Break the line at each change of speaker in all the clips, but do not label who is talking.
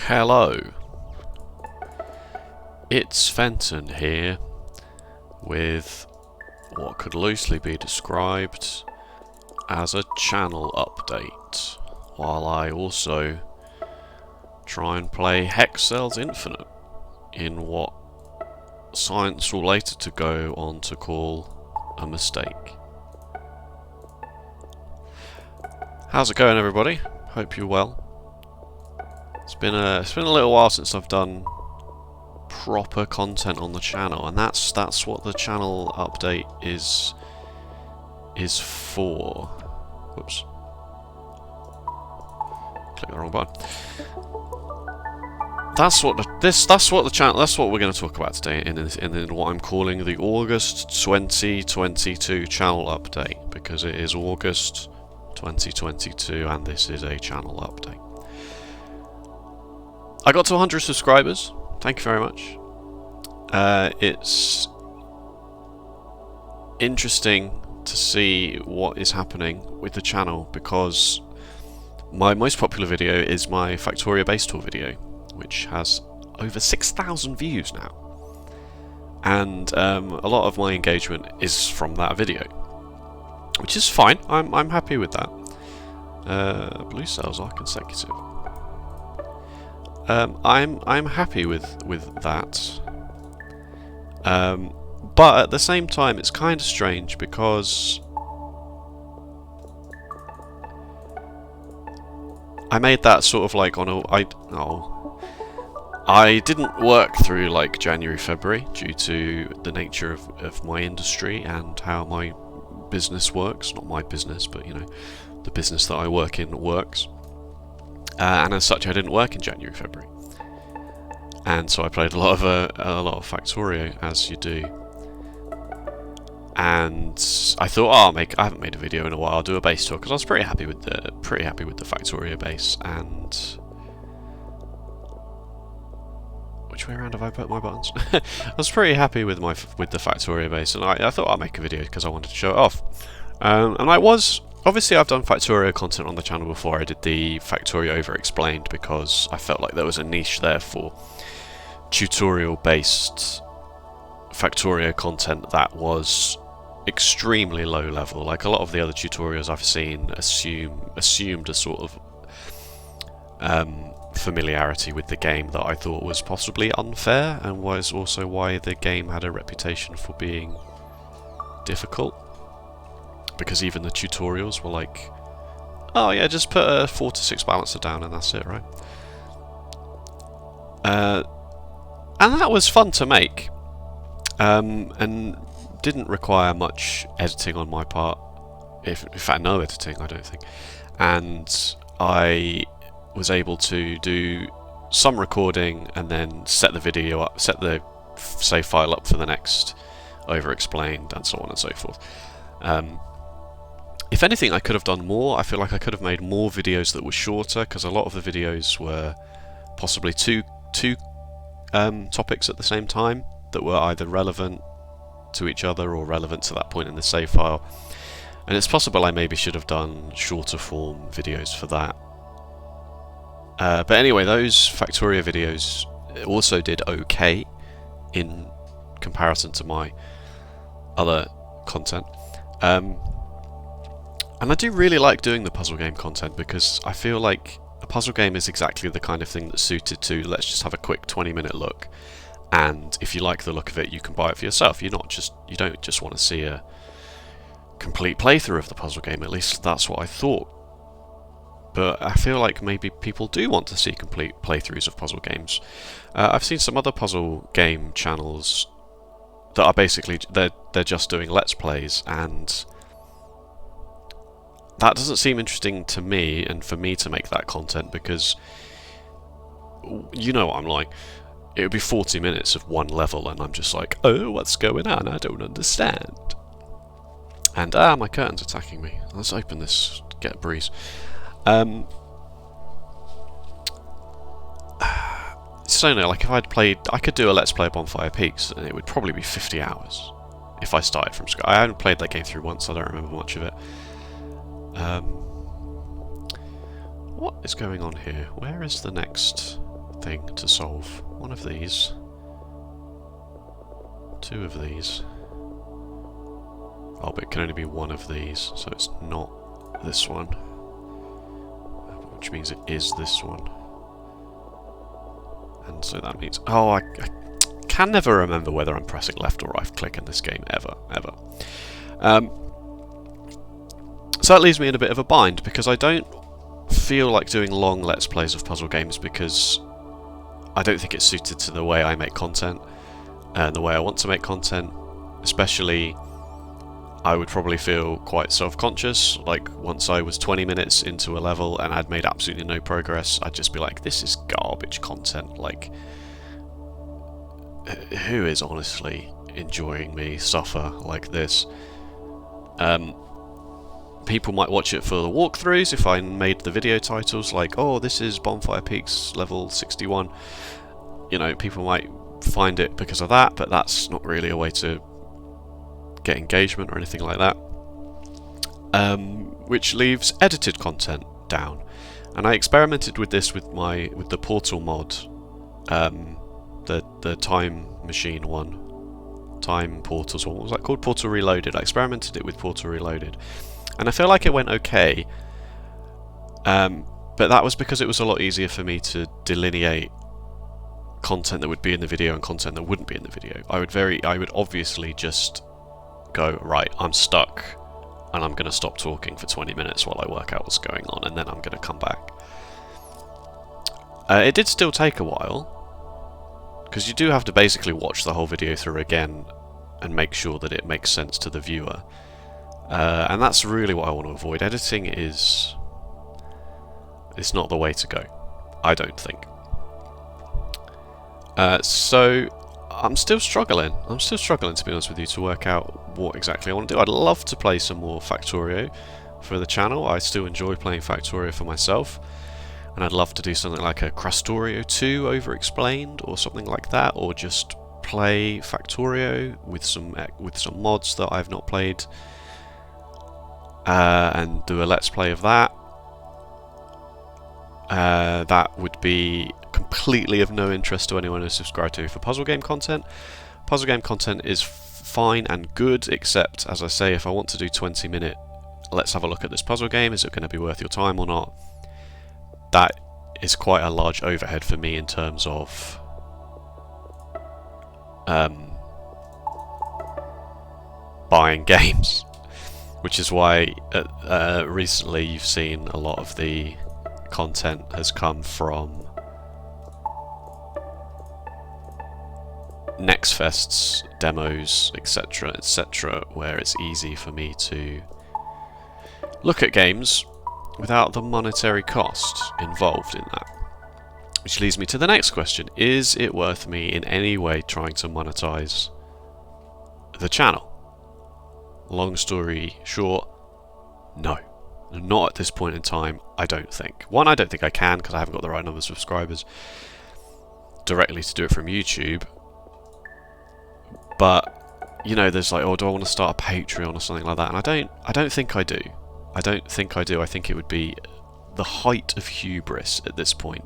Hello, it's Fenton here with what could loosely be described as a channel update, while I also try and play Hex Cells Infinite in what science will later to go on to call a mistake. How's it going, everybody? Hope you're well. It's been a little while since I've done proper content on the channel, and that's what the channel update is for. Whoops. Click the wrong button. That's what we're going to talk about today in what I'm calling the August 2022 channel update, because it is August 2022 and this is a channel update. I got to 100 subscribers. Thank you very much. It's interesting to see what is happening with the channel, because my most popular video is my Factoria base tour video, which has over 6,000 views now, and a lot of my engagement is from that video, which is fine. I'm happy with that. Blue cells are consecutive. I'm happy with that. But at the same time, it's kind of strange because I made that sort of like on a I didn't work through like January, February due to the nature of my industry and how my business works. Not my business, but you know, the business that I work in works. And as such, I didn't work in January, February, and so I played a lot of Factoria, as you do. And I thought, I haven't made a video in a while. I'll do a base tour, because I was pretty happy with the Factoria base. And which way around have I put my buttons? I was pretty happy with the Factoria base, and I thought I'll make a video because I wanted to show it off. And I was. Obviously, I've done Factoria content on the channel before. I did the Factoria Over-Explained because I felt like there was a niche there for tutorial-based Factoria content that was extremely low level. Like a lot of the other tutorials I've seen assumed a sort of familiarity with the game that I thought was possibly unfair, and was also why the game had a reputation for being difficult. Because even the tutorials were like, oh yeah, just put a 4 to 6 balancer down and that's it, right? And that was fun to make, and didn't require much editing on my part. In fact, no editing, I don't think. And I was able to do some recording and then set the video up, set the save file up for the next Over-Explained, and so on and so forth. If anything, I could have done more. I feel like I could have made more videos that were shorter, because a lot of the videos were possibly two topics at the same time that were either relevant to each other or relevant to that point in the save file. And it's possible I maybe should have done shorter form videos for that. But anyway, those Factoria videos also did okay in comparison to my other content. And I do really like doing the puzzle game content, because I feel like a puzzle game is exactly the kind of thing that's suited to, let's just have a quick 20-minute look, and if you like the look of it, you can buy it for yourself. You don't just want to see a complete playthrough of the puzzle game. At least that's what I thought. But I feel like maybe people do want to see complete playthroughs of puzzle games. I've seen some other puzzle game channels that are basically they're just doing let's plays, and that doesn't seem interesting to me, and for me to make that content, because you know what I'm like. It would be 40 minutes of one level, and I'm just like, oh, what's going on? I don't understand. And my curtain's attacking me. Let's open this, get a breeze. So no, like if I'd played, I could do a Let's Play of Bonfire Peaks, and it would probably be 50 hours if I started from scratch. I haven't played that game through once, so I don't remember much of it. What is going on here? Where is the next thing to solve. One of these. Two of these. Oh, but it can only be one of these, so it's not this one. Which means it is this one. And so that means... Oh, I can never remember whether I'm pressing left or right click in this game, ever. So that leaves me in a bit of a bind, because I don't feel like doing long Let's Plays of puzzle games, because I don't think it's suited to the way I make content, and the way I want to make content. Especially, I would probably feel quite self-conscious, like once I was 20 minutes into a level and I'd made absolutely no progress, I'd just be like, this is garbage content, like, who is honestly enjoying me suffer like this? People might watch it for the walkthroughs if I made the video titles like, oh, this is Bonfire Peaks level 61. You know, people might find it because of that, but that's not really a way to get engagement or anything like that. Which leaves edited content down. And I experimented with this with the Portal mod, the time machine one, time portals one. What was that called? Portal Reloaded. I experimented it with Portal Reloaded, and I feel like it went okay. But that was because it was a lot easier for me to delineate content that would be in the video and content that wouldn't be in the video. I would obviously just go, right, I'm stuck, and I'm going to stop talking for 20 minutes while I work out what's going on, and then I'm going to come back. It did still take a while, because you do have to basically watch the whole video through again and make sure that it makes sense to the viewer. And that's really what I want to avoid. Editing is... it's not the way to go, I don't think. So I'm still struggling. To be honest with you, to work out what exactly I want to do. I'd love to play some more Factorio for the channel. I still enjoy playing Factorio for myself, and I'd love to do something like a Crastorio 2 over-explained or something like that, or just play Factorio with some mods that I've not played, and do a Let's Play of that. That would be completely of no interest to anyone who's subscribed to me for puzzle game content. Puzzle game content is fine and good, except, as I say, if I want to do 20-minute, let's have a look at this puzzle game, is it going to be worth your time or not? That is quite a large overhead for me in terms of buying games, which is why recently you've seen a lot of the content has come from NextFests, demos, etc, etc, where it's easy for me to look at games without the monetary cost involved in that. Which leads me to the next question. Is it worth me in any way trying to monetize the channel? Long story short, no. Not at this point in time, I don't think. One, I don't think I can, because I haven't got the right number of subscribers directly to do it from YouTube. But, you know, there's like, oh, do I want to start a Patreon or something like that? And I don't think I do. I don't think I do. I think it would be the height of hubris at this point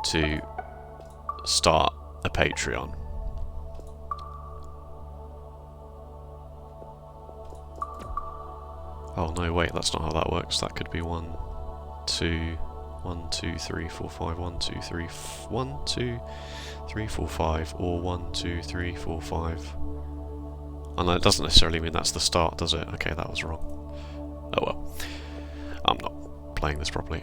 to start a Patreon. Oh no, wait, that's not how that works. That could be 1, 2, 3, 4, 5, 1, 2, 3, 1, 2, 3, 4, 5, or 1, 2, 3, 4, 5. And that doesn't necessarily mean that's the start, does it? Okay, that was wrong. Oh well. I'm not playing this properly.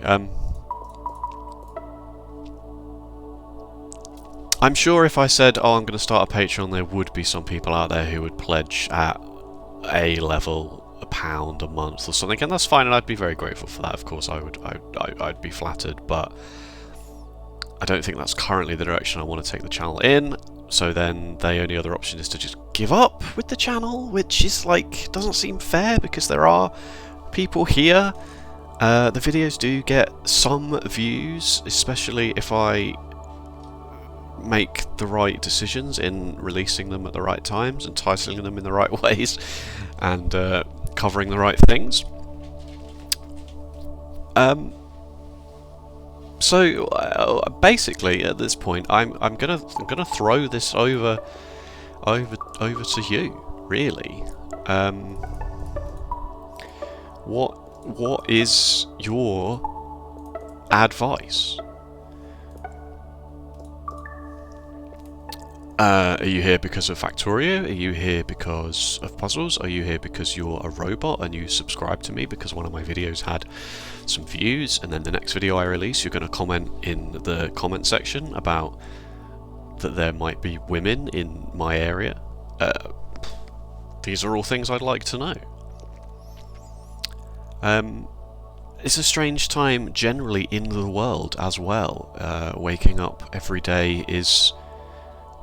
I'm sure if I said, oh, I'm going to start a Patreon, there would be some people out there who would pledge at a level £1 a month or something, and that's fine, and I'd be very grateful for that. Of course, I'd be flattered, but I don't think that's currently the direction I want to take the channel in. So then the only other option is to just give up with the channel, which is like, doesn't seem fair, because there are people here. The videos do get some views, especially if I make the right decisions in releasing them at the right times and titling them in the right ways and covering the right things. So basically, at this point, I'm gonna throw this over to you. Really, what is your advice? Are you here because of Factoria? Are you here because of puzzles? Are you here because you're a robot and you subscribe to me because one of my videos had some views, and then the next video I release you're going to comment in the comment section about that there might be women in my area? These are all things I'd like to know. It's a strange time generally in the world as well. Waking up every day is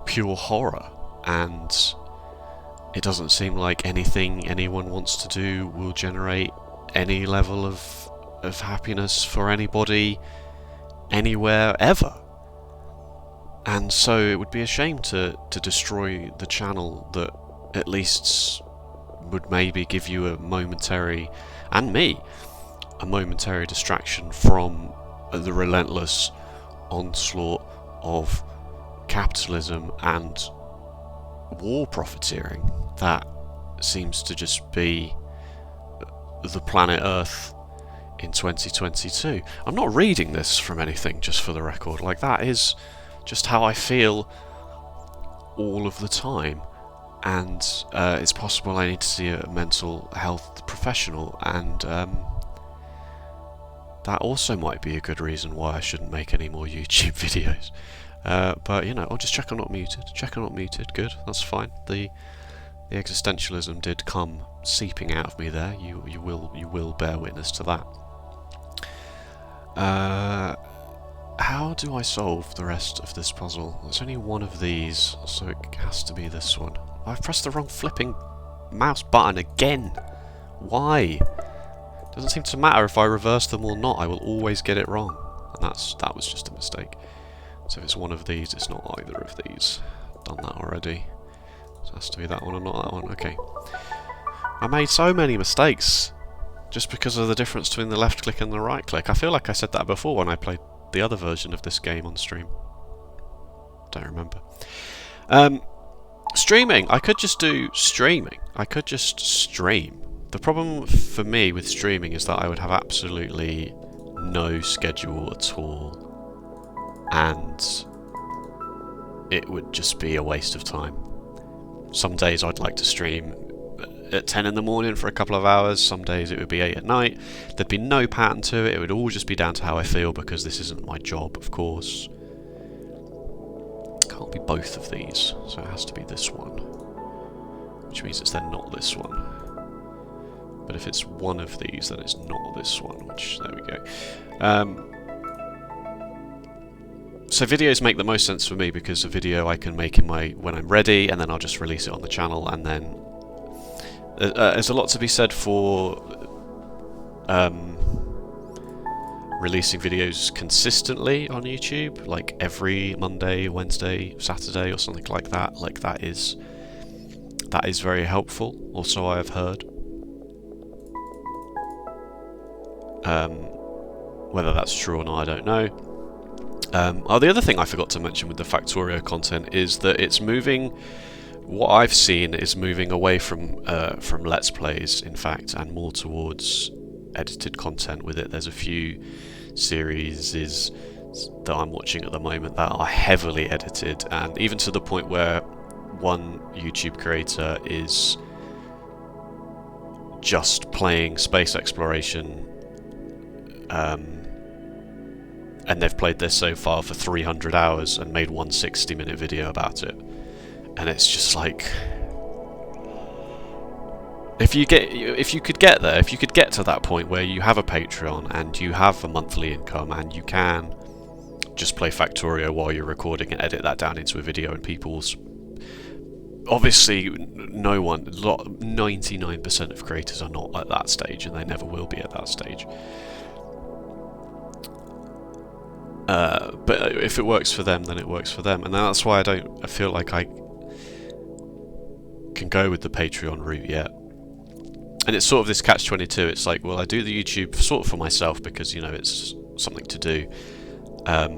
pure horror, and it doesn't seem like anything anyone wants to do will generate any level of happiness for anybody anywhere ever. And so it would be a shame to destroy the channel that at least would maybe give you a momentary, and me, a momentary distraction from the relentless onslaught of capitalism and war profiteering that seems to just be the planet Earth in 2022. I'm not reading this from anything, just for the record. Like, that is just how I feel all of the time, and it's possible I need to see a mental health professional, and that also might be a good reason why I shouldn't make any more YouTube videos. But, you know, I'll just check I'm not muted. Check I'm not muted. Good, that's fine. The existentialism did come seeping out of me there. You will bear witness to that. How do I solve the rest of this puzzle? There's only one of these, so it has to be this one. I've pressed the wrong flipping mouse button again. Why? Doesn't seem to matter if I reverse them or not. I will always get it wrong, and that was just a mistake. So if it's one of these, it's not either of these. I've done that already. So it has to be that one or not that one. Okay. I made so many mistakes just because of the difference between the left click and the right click. I feel like I said that before when I played the other version of this game on stream. Don't remember. Streaming. I could just do streaming. I could just stream. The problem for me with streaming is that I would have absolutely no schedule at all, and it would just be a waste of time. Some days I'd like to stream at 10 in the morning for a couple of hours, some days it would be 8 at night. There'd be no pattern to it, it would all just be down to how I feel, because this isn't my job, of course. Can't be both of these, so it has to be this one, which means it's then not this one. But if it's one of these, then it's not this one, which, there we go. So videos make the most sense for me, because a video I can make when I'm ready, and then I'll just release it on the channel, and then there's a lot to be said for releasing videos consistently on YouTube, like every Monday, Wednesday, Saturday, or something like that. Like, that is very helpful. Also, I have heard. Whether that's true or not, I don't know. The other thing I forgot to mention with the Factoria content is that it's moving. What I've seen is moving away from Let's Plays, in fact, and more towards edited content with it. There's a few series that I'm watching at the moment that are heavily edited, and even to the point where one YouTube creator is just playing space exploration, and they've played this so far for 300 hours and made one 60-minute video about it. And it's just like, if you could get there, if you could get to that point where you have a Patreon and you have a monthly income and you can just play Factoria while you're recording and edit that down into a video, and people's, obviously 99% of creators are not at that stage, and they never will be at that stage. But if it works for them, then it works for them, and that's why I feel like I can go with the Patreon route yet. And it's sort of this catch-22. It's like, well, I do the YouTube sort of for myself because, you know, it's something to do, But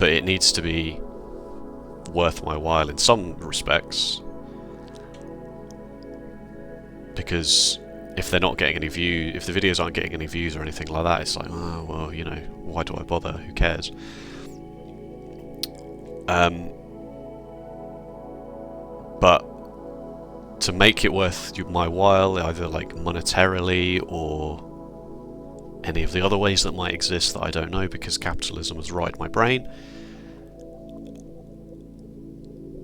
it needs to be worth my while in some respects, because if they're not getting any views, if the videos aren't getting any views or anything like that, it's like, oh well, you know, why do I bother? Who cares? But to make it worth my while, either like monetarily or any of the other ways that might exist that I don't know, because capitalism has rotted my brain,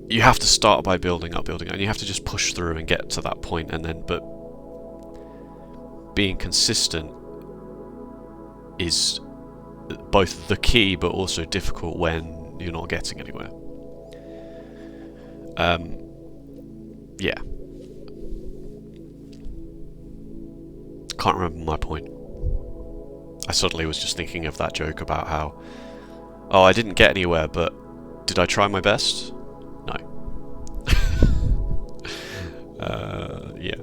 you have to start by building up, and you have to just push through and get to that point, and then, but being consistent is both the key but also difficult when you're not getting anywhere. Yeah. Can't remember my point. I suddenly was just thinking of that joke about how, oh, I didn't get anywhere, but did I try my best? No. Yeah.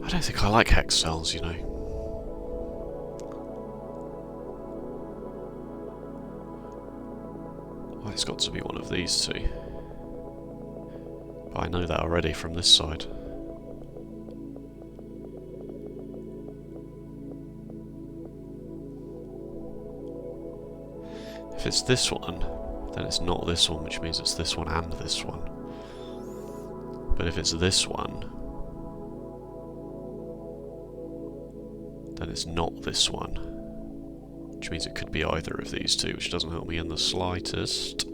I don't think I like hex cells, you know. Well, it's got to be one of these two. But I know that already from this side. If it's this one, then it's not this one, which means it's this one and this one. But if it's this one, then it's not this one, which means it could be either of these two, which doesn't help me in the slightest.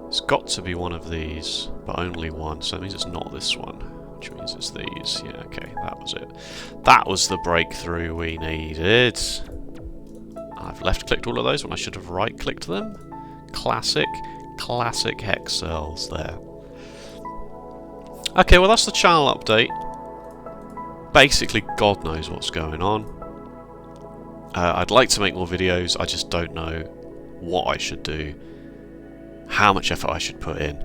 It's got to be one of these, but only one, so that means it's not this one, which means it's these. Yeah, okay, that was it. That was the breakthrough we needed. I've left-clicked all of those when I should have right-clicked them. Classic hex cells there. Okay, well that's the channel update. Basically, God knows what's going on. I'd like to make more videos, I just don't know what I should do, how much effort I should put in.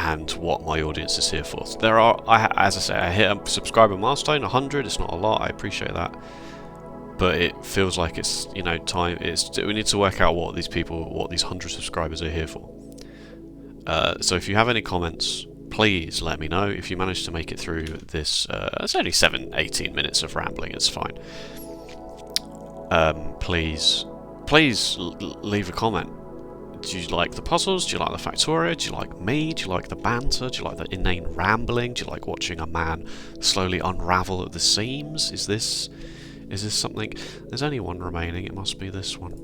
And what my audience is here for. There are, as I say, I hit a subscriber milestone, 100. It's not a lot. I appreciate that, but it feels like it's, you know, time. We need to work out what these 100 subscribers are here for. So if you have any comments, please let me know. If you manage to make it through this, it's only 18 minutes of rambling. It's fine. Please leave a comment. Do you like the puzzles? Do you like the Factoria? Do you like me? Do you like the banter? Do you like the inane rambling? Do you like watching a man slowly unravel at the seams? Is this something? There's only one remaining. It must be this one.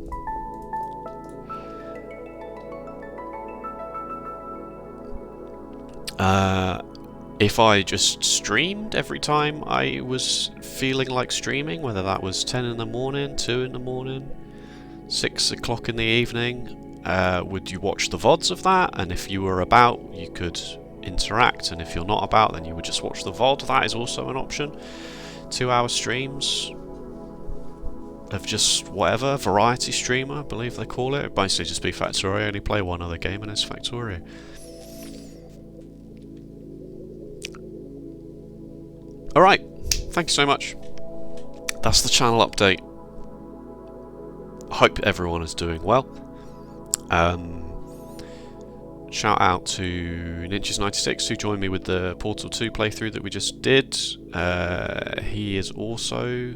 If I just streamed every time I was feeling like streaming, whether that was 10 in the morning, 2 in the morning, 6 o'clock in the evening, would you watch the VODs of that? And if you were about, you could interact, and if you're not about, then you would just watch the VOD. That is also an option. 2-hour streams of just whatever, variety streamer, I believe they call it. It'd basically just be Factoria, only play one other game and it's Factoria. Alright, thank you so much. That's the channel update. I hope everyone is doing well. Shout out to Ninjas96 who joined me with the Portal 2 playthrough that we just did. He is also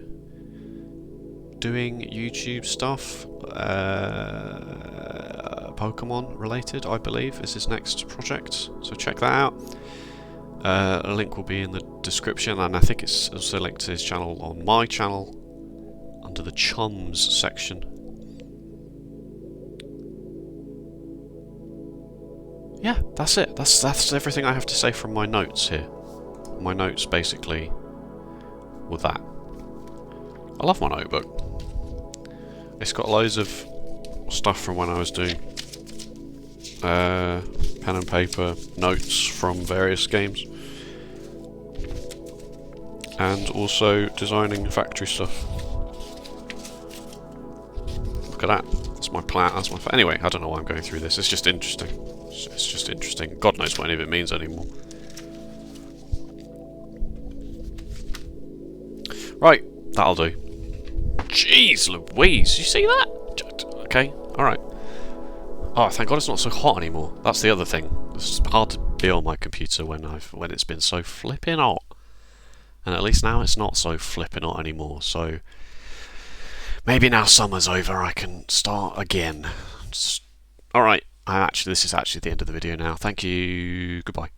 doing YouTube stuff, Pokemon related, I believe, is his next project, so check that out. A link will be in the description, and I think it's also linked to his channel on my channel under the Chums section. Yeah, that's it. That's everything I have to say from my notes here. My notes basically were that. I love my notebook. It's got loads of stuff from when I was doing pen and paper notes from various games, and also designing factory stuff. Look at that. That's my plant. That's my... Anyway, I don't know why I'm going through this. It's just interesting. It's just interesting. God knows what any of it means anymore. Right, that'll do. Jeez Louise, you see that? Okay, alright. Oh, thank God it's not so hot anymore. That's the other thing. It's hard to be on my computer when it's been so flipping hot. And at least now it's not so flipping hot anymore, so... Maybe now summer's over, I can start again. Alright, this is actually the end of the video now. Thank you, goodbye.